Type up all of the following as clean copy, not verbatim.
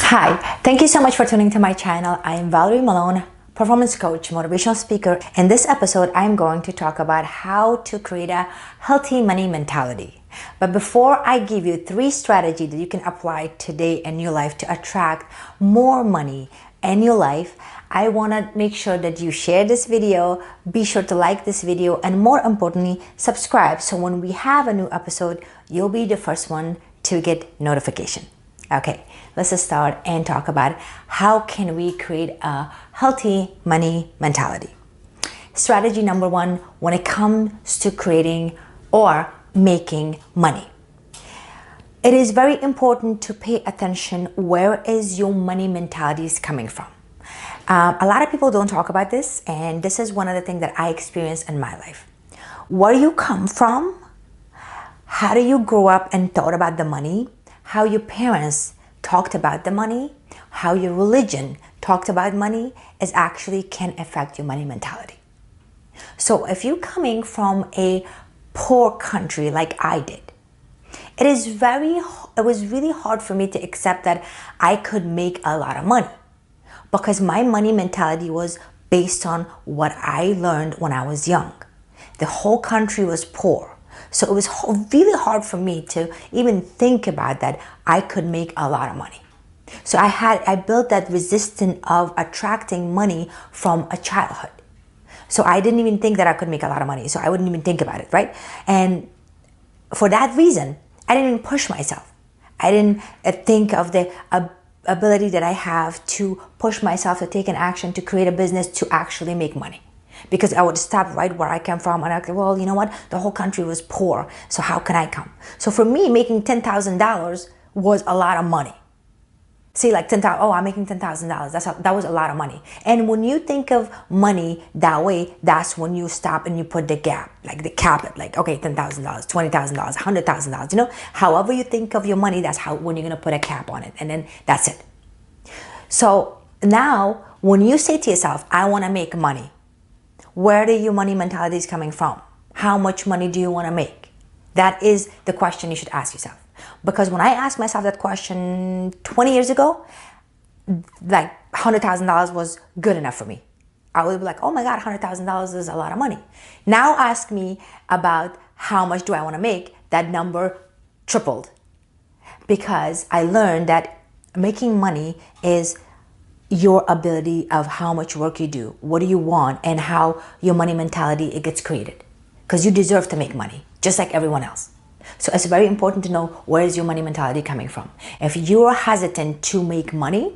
Hi, thank you so much for tuning to my channel. I am Valery Molone, performance coach, motivational speaker. In this episode, I'm going to talk about how to create a healthy money mentality. But before I give you 3 strategies that you can apply today in your life to attract more money in your life, I want to make sure that you share this video, be sure to like this video, and more importantly, subscribe so when we have a new episode, you'll be the first one to get notification. Okay, let's just start and talk about how can we create a healthy money mentality. Strategy number 1, when it comes to creating or making money. It is very important to pay attention where is your money mentality is coming from. A lot of people don't talk about this, and this is one of the things that I experienced in my life. Where you come from, how do you grow up and thought about the money, how your parents talked about the money, how your religion talked about money is actually can affect your money mentality. So if you're coming from a poor country like I did, it was really hard for me to accept that I could make a lot of money because my money mentality was based on what I learned when I was young. The whole country was poor. So it was really hard for me to even think about that I could make a lot of money. So I built that resistance of attracting money from a childhood. So I didn't even think that I could make a lot of money. So I wouldn't even think about it, right? And for that reason, I didn't even push myself. I didn't think of the ability that I have to push myself to take an action to create a business to actually make money. Because I would stop right where I came from and I'd go, well, you know what? The whole country was poor, so how can I come? So for me, making $10,000 was a lot of money. See, like $10,000, oh, I'm making $10,000. That was a lot of money. And when you think of money that way, that's when you stop and you put the gap, like the cap it, like, okay, $10,000, $20,000, $100,000, you know? However you think of your money, that's when you're gonna put a cap on it, and then that's it. So now, when you say to yourself, I wanna make money, where do your money mentality is coming from? How much money do you want to make? That is the question you should ask yourself. Because when I asked myself that question 20 years ago, like $100,000 was good enough for me. I would be like, oh my God, $100,000 is a lot of money. Now ask me about how much do I want to make, that number tripled. Because I learned that making money is your ability of how much work you do, what do you want, and how your money mentality it gets created. Because you deserve to make money, just like everyone else. So it's very important to know where is your money mentality coming from. If you're hesitant to make money,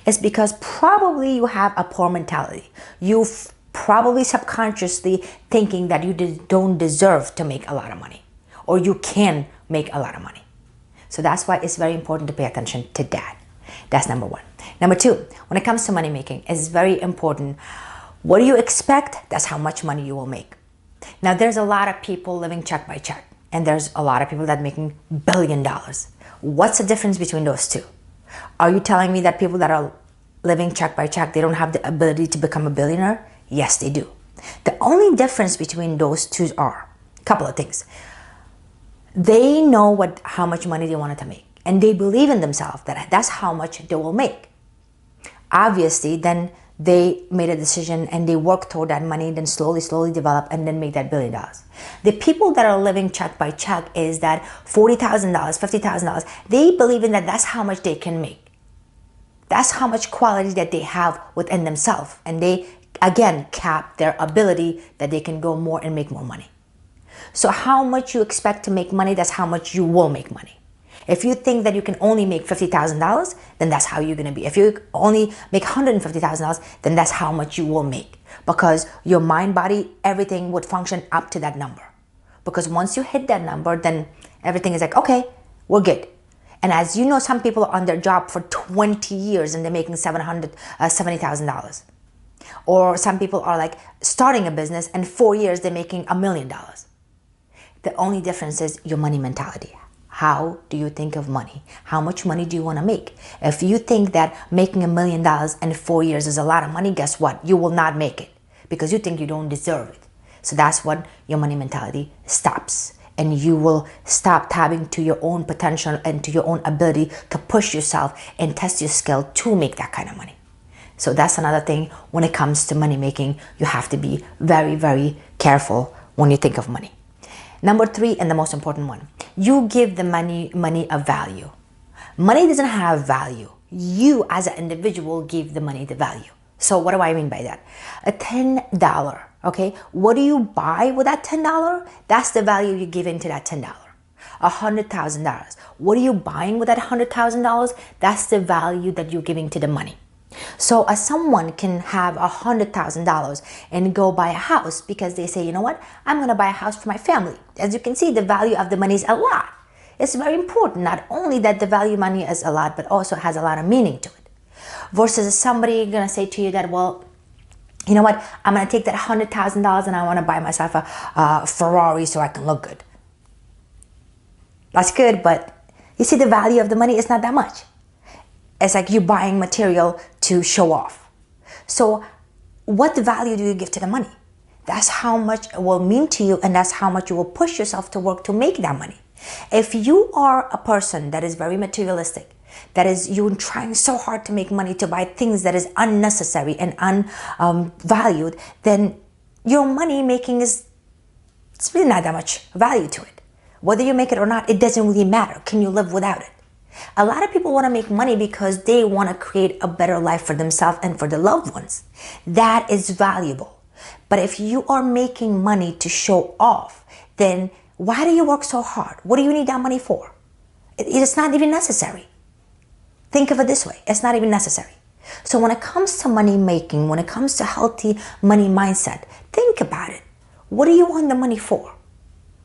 it's because probably you have a poor mentality. You're probably subconsciously thinking that you don't deserve to make a lot of money, or you can make a lot of money. So that's why it's very important to pay attention to that. That's number 1. Number 2, when it comes to money making, it's very important. What do you expect? That's how much money you will make. Now, there's a lot of people living check by check, and there's a lot of people that are making $1 billion. What's the difference between those two? Are you telling me that people that are living check by check, they don't have the ability to become a billionaire? Yes, they do. The only difference between those two are a couple of things. They know how much money they wanted to make, and they believe in themselves that that's how much they will make. Obviously, then they made a decision and they work toward that money, then slowly develop and then make that $1 billion. The people that are living check by check is that $40,000, $50,000, they believe in that's how much they can make. That's how much quality that they have within themselves. And they, again, cap their ability that they can go more and make more money. So how much you expect to make money, that's how much you will make money. If you think that you can only make $50,000, then that's how you're going to be. If you only make $150,000, then that's how much you will make. Because your mind, body, everything would function up to that number. Because once you hit that number, then everything is like, okay, we're good. And as you know, some people are on their job for 20 years and they're making $70,000. Or some people are like starting a business and 4 years they're making $1 million. The only difference is your money mentality. How do you think of money? How much money do you want to make? If you think that making $1 million in 4 years is a lot of money, guess what? You will not make it because you think you don't deserve it. So that's what your money mentality stops. and you will stop tapping to your own potential and to your own ability to push yourself and test your skill to make that kind of money. So that's another thing when it comes to money making. You have to be very, very careful when you think of money. Number 3, and the most important one, you give the money a value. Money doesn't have value. You as an individual give the money the value. So what do I mean by that? A $10, okay? What do you buy with that $10? That's the value you give into that $10. $100,000. What are you buying with that $100,000? That's the value that you're giving to the money. So someone can have $100,000 and go buy a house because they say, you know what? I'm going to buy a house for my family. As you can see, the value of the money is a lot. It's very important. Not only that the value of money is a lot, but also has a lot of meaning to it. Versus somebody going to say to you that, well, you know what? I'm going to take that $100,000 and I want to buy myself a Ferrari so I can look good. That's good, but you see the value of the money is not that much. It's like you buying material to show off. So what value do you give to the money? That's how much it will mean to you, and that's how much you will push yourself to work to make that money. If you are a person that is very materialistic, that is you trying so hard to make money to buy things that is unnecessary and unvalued, then your money making it's really not that much value to it. Whether you make it or not, it doesn't really matter. Can you live without it? A lot of people want to make money because they want to create a better life for themselves and for their loved ones. That is valuable. But if you are making money to show off, then why do you work so hard? What do you need that money for? It's not even necessary. Think of it this way. It's not even necessary. So when it comes to money making, when it comes to healthy money mindset, think about it. What do you want the money for?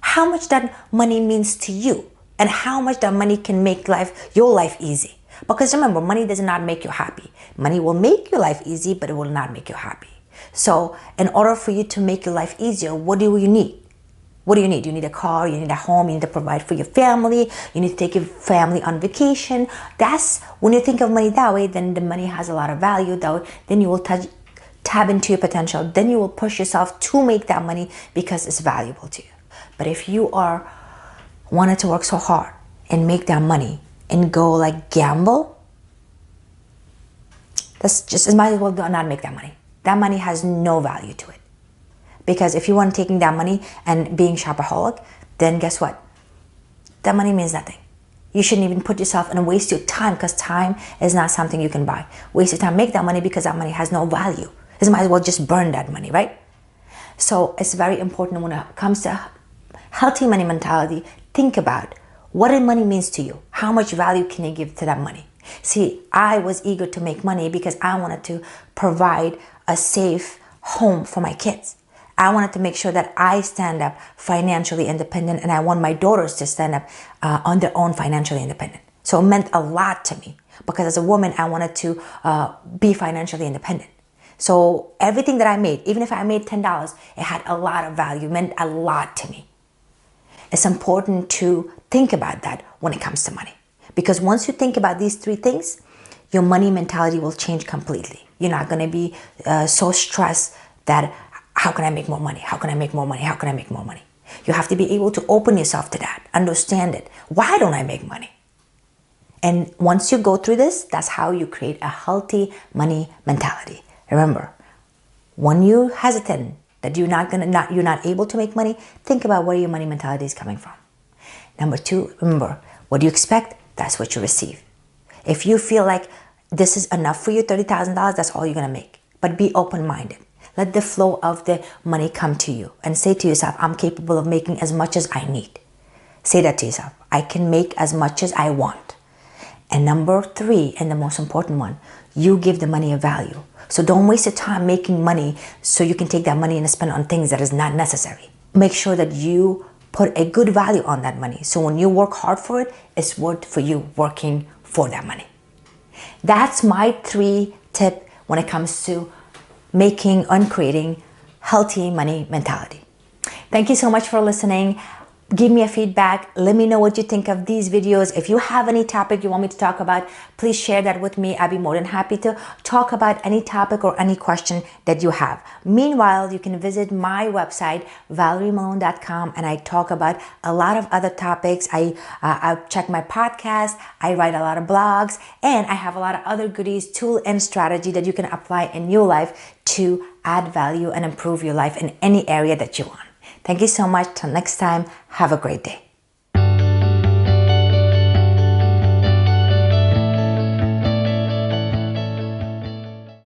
How much that money means to you? And how much that money can make your life easy. Because remember, money does not make you happy. Money will make your life easy, but it will not make you happy. So in order for you to make your life easier, what do you need? What do you need? You need a car, you need a home, you need to provide for your family, you need to take your family on vacation. That's when you think of money that way, then the money has a lot of value, though. Then you will tap into your potential. Then you will push yourself to make that money because it's valuable to you. But if you are wanted to work so hard and make that money and go like gamble, that's just, might as well not make that money. That money has no value to it. Because if you want taking that money and being shopaholic, then guess what? That money means nothing. You shouldn't even put yourself and waste your time, because time is not something you can buy. Waste your time, make that money because that money has no value. You might as well just burn that money, right? So it's very important when it comes to healthy money mentality. Think about what money means to you. How much value can you give to that money? See, I was eager to make money because I wanted to provide a safe home for my kids. I wanted to make sure that I stand up financially independent, and I want my daughters to stand up on their own financially independent. So it meant a lot to me because as a woman, I wanted to be financially independent. So everything that I made, even if I made $10, it had a lot of value, meant a lot to me. It's important to think about that when it comes to money. Because once you think about these 3 things, your money mentality will change completely. You're not going to be so stressed that, how can I make more money? How can I make more money? How can I make more money? You have to be able to open yourself to that, understand it. Why don't I make money? And once you go through this, that's how you create a healthy money mentality. Remember, when you hesitate that you're not able to make money, think about where your money mentality is coming from. Number 2, remember, what you expect, that's what you receive. If you feel like this is enough for you, $30,000, that's all you're going to make. But be open-minded. Let the flow of the money come to you and say to yourself, I'm capable of making as much as I need. Say that to yourself. I can make as much as I want. And number 3, and the most important one, you give the money a value. So don't waste your time making money so you can take that money and spend on things that is not necessary. Make sure that you put a good value on that money. So when you work hard for it, it's worth for you working for that money. That's my 3 tip when it comes to making and creating healthy money mentality. Thank you so much for listening. Give me a feedback. Let me know what you think of these videos. If you have any topic you want me to talk about, please share that with me. I'd be more than happy to talk about any topic or any question that you have. Meanwhile, you can visit my website, valerymolone.com, and I talk about a lot of other topics. I check my podcast. I write a lot of blogs, and I have a lot of other goodies, tool, and strategy that you can apply in your life to add value and improve your life in any area that you want. Thank you so much. Till next time, have a great day.